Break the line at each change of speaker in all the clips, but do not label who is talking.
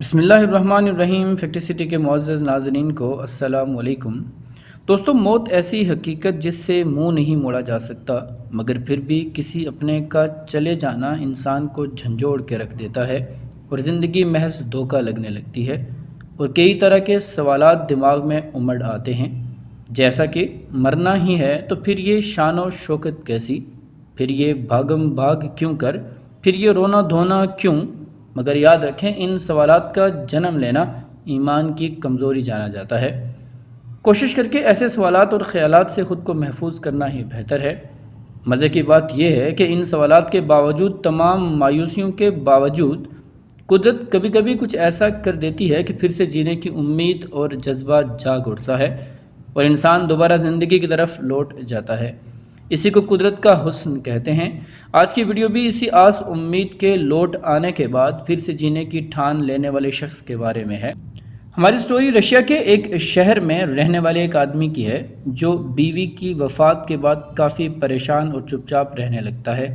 بسم اللہ الرحمن الرحیم۔ فیکٹری سٹی کے معزز ناظرین کو السلام علیکم۔ دوستو، موت ایسی حقیقت جس سے منہ نہیں موڑا جا سکتا، مگر پھر بھی کسی اپنے کا چلے جانا انسان کو جھنجھوڑ کے رکھ دیتا ہے اور زندگی محض دھوکہ لگنے لگتی ہے، اور کئی طرح کے سوالات دماغ میں امڑ آتے ہیں، جیسا کہ مرنا ہی ہے تو پھر یہ شان و شوکت کیسی، پھر یہ بھاگم بھاگ کیوں کر، پھر یہ رونا دھونا کیوں۔ مگر یاد رکھیں، ان سوالات کا جنم لینا ایمان کی کمزوری جانا جاتا ہے۔ کوشش کر کے ایسے سوالات اور خیالات سے خود کو محفوظ کرنا ہی بہتر ہے۔ مزے کی بات یہ ہے کہ ان سوالات کے باوجود، تمام مایوسیوں کے باوجود، قدرت کبھی کبھی کچھ ایسا کر دیتی ہے کہ پھر سے جینے کی امید اور جذبہ جاگ اٹھتا ہے اور انسان دوبارہ زندگی کی طرف لوٹ جاتا ہے۔ اسی کو قدرت کا حسن کہتے ہیں۔ آج کی ویڈیو بھی اسی آس امید کے لوٹ آنے کے بعد پھر سے جینے کی ٹھان لینے والے شخص کے بارے میں ہے۔ ہماری سٹوری رشیا کے ایک شہر میں رہنے والے ایک آدمی کی ہے، جو بیوی کی وفات کے بعد کافی پریشان اور چپ چاپ رہنے لگتا ہے،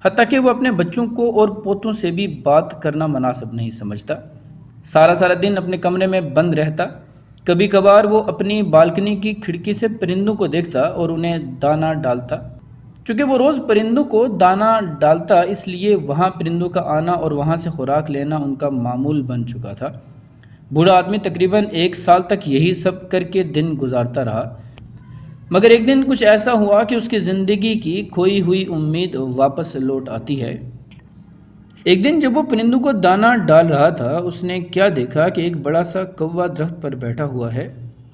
حتیٰ کہ وہ اپنے بچوں کو اور پوتوں سے بھی بات کرنا مناسب نہیں سمجھتا۔ سارا دن اپنے کمرے میں بند رہتا۔ کبھی کبھار وہ اپنی بالکنی کی کھڑکی سے پرندوں کو دیکھتا اور انہیں دانہ ڈالتا۔ چونکہ وہ روز پرندوں کو دانہ ڈالتا، اس لیے وہاں پرندوں کا آنا اور وہاں سے خوراک لینا ان کا معمول بن چکا تھا۔ بوڑھا آدمی تقریباً 1 سال تک یہی سب کر کے دن گزارتا رہا، مگر ایک دن کچھ ایسا ہوا کہ اس کی زندگی کی کھوئی ہوئی امید واپس لوٹ آتی ہے۔ ایک دن جب وہ پرندوں کو دانہ ڈال رہا تھا، اس نے کیا دیکھا کہ ایک بڑا سا کوا درخت پر بیٹھا ہوا ہے،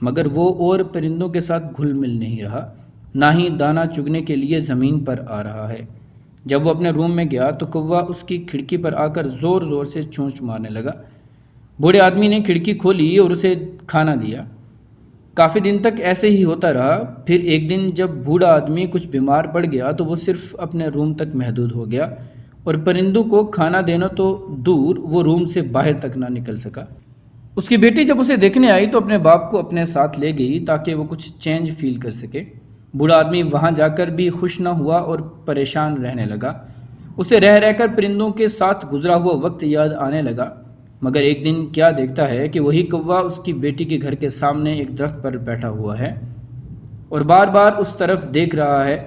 مگر وہ اور پرندوں کے ساتھ گھل مل نہیں رہا، نہ ہی دانہ چگنے کے لیے زمین پر آ رہا ہے۔ جب وہ اپنے روم میں گیا تو کوا اس کی کھڑکی پر آ کر زور زور سے چونچ مارنے لگا۔ بوڑھے آدمی نے کھڑکی کھولی اور اسے کھانا دیا۔ کافی دن تک ایسے ہی ہوتا رہا۔ پھر ایک دن جب بوڑھا آدمی کچھ بیمار پڑ گیا تو وہ صرف اپنے روم تک محدود ہو گیا، اور پرندوں کو کھانا دینا تو دور، وہ روم سے باہر تک نہ نکل سکا۔ اس کی بیٹی جب اسے دیکھنے آئی تو اپنے باپ کو اپنے ساتھ لے گئی تاکہ وہ کچھ چینج فیل کر سکے۔ بوڑھا آدمی وہاں جا کر بھی خوش نہ ہوا اور پریشان رہنے لگا۔ اسے رہ کر پرندوں کے ساتھ گزرا ہوا وقت یاد آنے لگا، مگر ایک دن کیا دیکھتا ہے کہ وہی کوا اس کی بیٹی کے گھر کے سامنے ایک درخت پر بیٹھا ہوا ہے اور بار بار اس طرف دیکھ رہا ہے۔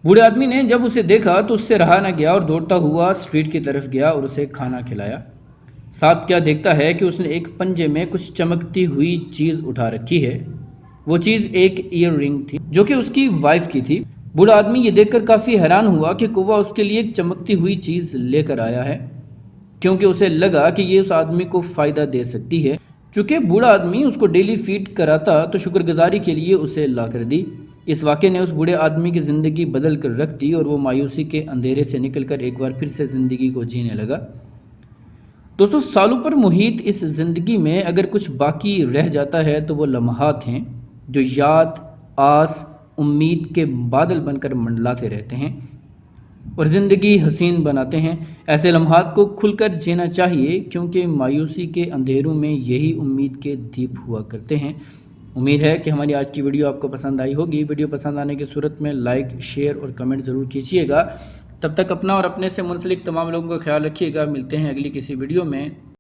بوڑھے آدمی نے جب اسے دیکھا تو اس سے رہا نہ گیا اور دوڑتا ہوا اسٹریٹ کی طرف گیا اور اسے کھانا کھلایا۔ ساتھ کیا دیکھتا ہے کہ اس نے ایک پنجے میں کچھ چمکتی ہوئی چیز اٹھا رکھی ہے۔ وہ چیز ایک ایئر رنگ تھی جو کہ اس کی وائف کی تھی۔ بوڑھا آدمی یہ دیکھ کر کافی حیران ہوا کہ کوا اس کے لیے ایک چمکتی ہوئی چیز لے کر آیا ہے، کیونکہ اسے لگا کہ یہ اس آدمی کو فائدہ دے سکتی ہے۔ چونکہ بوڑھا آدمی اس کو ڈیلی فیڈ کراتا تو شکر گزاری کے لیے اسے لا کر دی۔ اس واقعے نے اس بوڑھے آدمی کی زندگی بدل کر رکھ دی اور وہ مایوسی کے اندھیرے سے نکل کر ایک بار پھر سے زندگی کو جینے لگا۔ دوستو، سالوں پر محیط اس زندگی میں اگر کچھ باقی رہ جاتا ہے تو وہ لمحات ہیں جو یاد، آس، امید کے بادل بن کر منڈلاتے رہتے ہیں اور زندگی حسین بناتے ہیں۔ ایسے لمحات کو کھل کر جینا چاہیے، کیونکہ مایوسی کے اندھیروں میں یہی امید کے دیپ ہوا کرتے ہیں۔ امید ہے کہ ہماری آج کی ویڈیو آپ کو پسند آئی ہوگی۔ ویڈیو پسند آنے کی صورت میں لائک، شیئر اور کمنٹ ضرور کیجیے گا۔ تب تک اپنا اور اپنے سے منسلک تمام لوگوں کا خیال رکھیے گا۔ ملتے ہیں اگلی کسی ویڈیو میں۔